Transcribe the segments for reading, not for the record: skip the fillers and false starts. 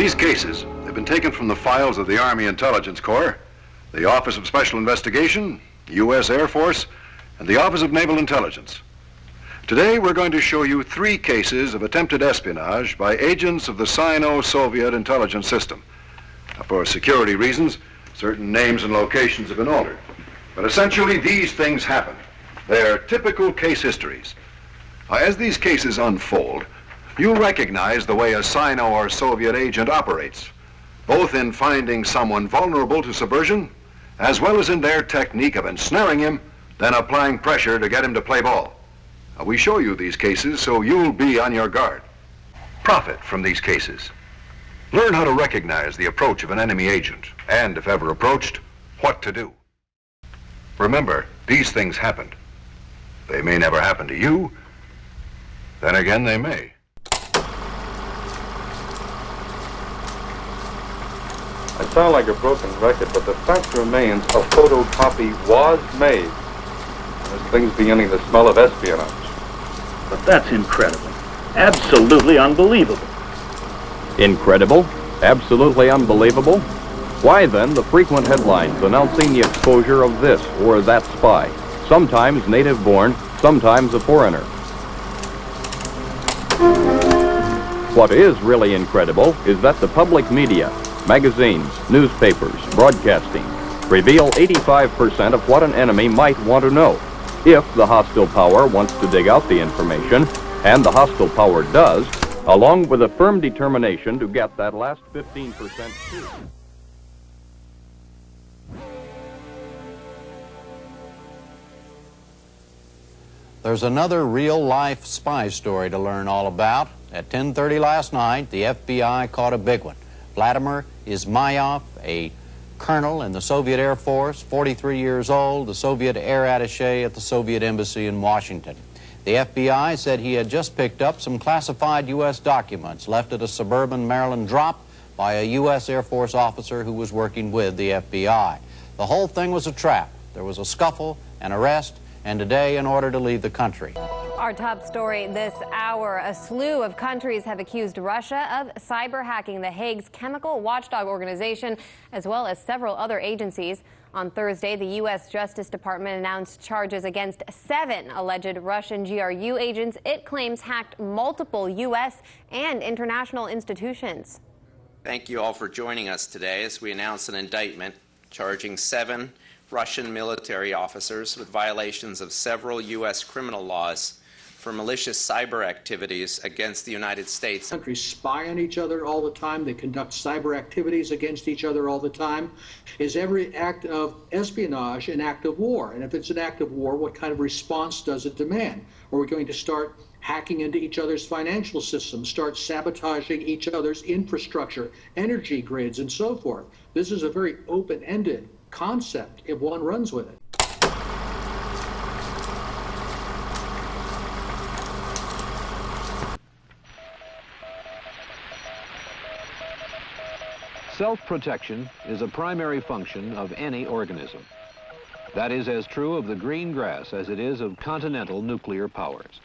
These cases have been taken from the files of the Army Intelligence Corps, the Office of Special Investigation, U.S. Air Force, and the Office of Naval Intelligence. Today, we're going to show you 3 cases of attempted espionage by agents of the Sino-Soviet intelligence system. Now, for security reasons, certain names and locations have been altered. But essentially, these things happened. They're typical case histories. As these cases unfold, you'll recognize the way a Sino or Soviet agent operates, both in finding someone vulnerable to subversion, as well as in their technique of ensnaring him, then applying pressure to get him to play ball. We show you these cases so you'll be on your guard. Profit from these cases. Learn how to recognize the approach of an enemy agent, and if ever approached, what to do. Remember, these things happened. They may never happen to you, then again they may. I sound like a broken record, but the fact remains a photocopy was made. This thing's beginning to smell of espionage. But that's incredible. Absolutely unbelievable. Incredible? Absolutely unbelievable? Why then the frequent headlines announcing the exposure of this or that spy, sometimes native-born, sometimes a foreigner? What is really incredible is that the public media, magazines, newspapers, broadcasting, reveal 85% of what an enemy might want to know, if the hostile power wants to dig out the information, and the hostile power does, along with a firm determination to get that last 15% too. There's another real-life spy story to learn all about. At 10:30 last night, the FBI caught a big one. Vladimir Izmailov, a colonel in the Soviet Air Force, 43 years old, the Soviet air attaché at the Soviet Embassy in Washington. The FBI said he had just picked up some classified U.S. documents left at a suburban Maryland drop by a U.S. Air Force officer who was working with the FBI. The whole thing was a trap. There was a scuffle, an arrest, and today an order to leave the country. Our top story this hour, a slew of countries have accused Russia of cyber hacking the Hague's chemical watchdog organization, as well as several other agencies. On Thursday, the U.S. Justice Department announced charges against 7 alleged Russian GRU agents it claims hacked multiple U.S. and international institutions. Thank you all for joining us today as we announce an indictment charging 7 Russian military officers with violations of several U.S. criminal laws for malicious cyber activities against the United States. Countries spy on each other all the time. They conduct cyber activities against each other all the time. Is every act of espionage an act of war? And if it's an act of war, what kind of response does it demand? Are we going to start hacking into each other's financial systems, start sabotaging each other's infrastructure, energy grids, and so forth? This is a very open-ended concept if one runs with it. Self-protection is a primary function of any organism. That is as true of the green grass as it is of continental nuclear powers.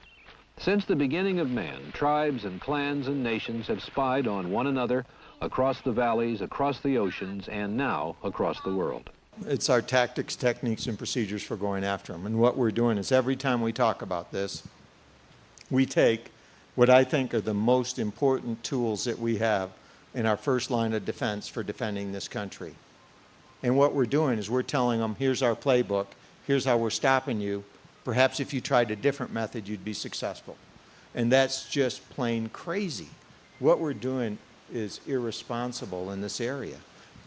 Since the beginning of man, tribes and clans and nations have spied on one another across the valleys, across the oceans, and now across the world. It's our tactics, techniques, and procedures for going after them. And what we're doing is every time we talk about this, we take what I think are the most important tools that we have in our first line of defense for defending this country. And what we're doing is we're telling them, here's our playbook, here's how we're stopping you. Perhaps if you tried a different method, you'd be successful. And that's just plain crazy. What we're doing is irresponsible in this area.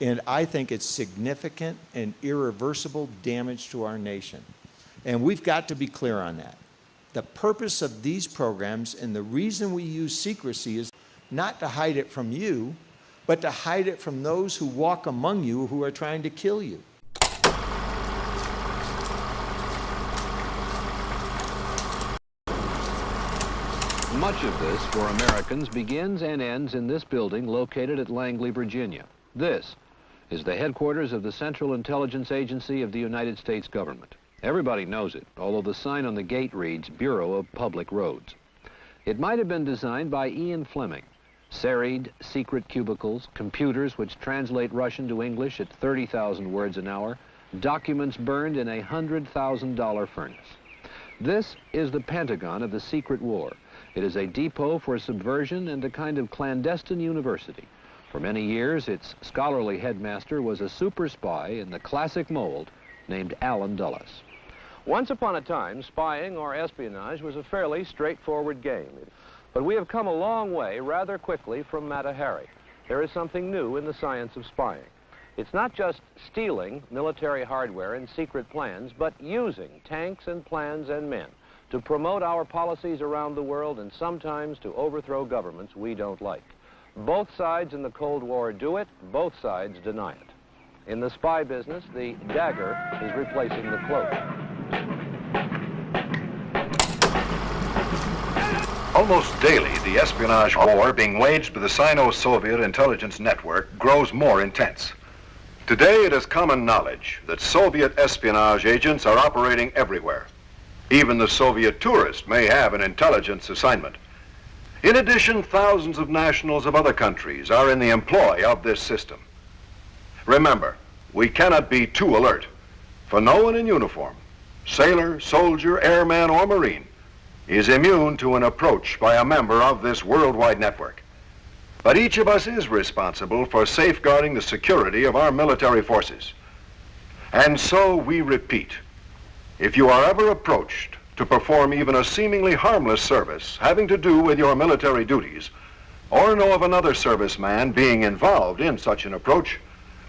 And I think it's significant and irreversible damage to our nation. And we've got to be clear on that. The purpose of these programs and the reason we use secrecy is not to hide it from you, but to hide it from those who walk among you who are trying to kill you. Much of this for Americans begins and ends in this building located at Langley, Virginia. This is the headquarters of the Central Intelligence Agency of the United States government. Everybody knows it, although the sign on the gate reads Bureau of Public Roads. It might have been designed by Ian Fleming, serried, secret cubicles, computers which translate Russian to English at 30,000 words an hour, documents burned in a $100,000 furnace. This is the Pentagon of the secret war. It is a depot for subversion and a kind of clandestine university. For many years, its scholarly headmaster was a super spy in the classic mold named Allen Dulles. Once upon a time, spying or espionage was a fairly straightforward game. But we have come a long way rather quickly from Mata Hari. There is something new in the science of spying. It's not just stealing military hardware and secret plans, but using tanks and plans and men to promote our policies around the world and sometimes to overthrow governments we don't like. Both sides in the Cold War do it, both sides deny it. In the spy business, the dagger is replacing the cloak. Almost daily, the espionage war being waged by the Sino-Soviet intelligence network grows more intense. Today, it is common knowledge that Soviet espionage agents are operating everywhere. Even the Soviet tourist may have an intelligence assignment. In addition, thousands of nationals of other countries are in the employ of this system. Remember, we cannot be too alert, for no one in uniform, sailor, soldier, airman, or Marine, is immune to an approach by a member of this worldwide network. But each of us is responsible for safeguarding the security of our military forces. And so we repeat, if you are ever approached to perform even a seemingly harmless service having to do with your military duties, or know of another serviceman being involved in such an approach,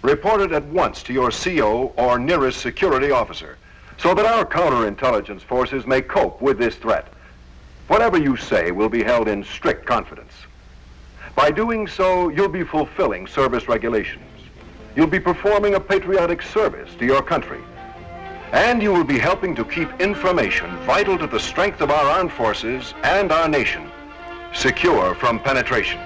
report it at once to your CO or nearest security officer, so that our counterintelligence forces may cope with this threat. Whatever you say will be held in strict confidence. By doing so, you'll be fulfilling service regulations. You'll be performing a patriotic service to your country. And you will be helping to keep information vital to the strength of our armed forces and our nation secure from penetration.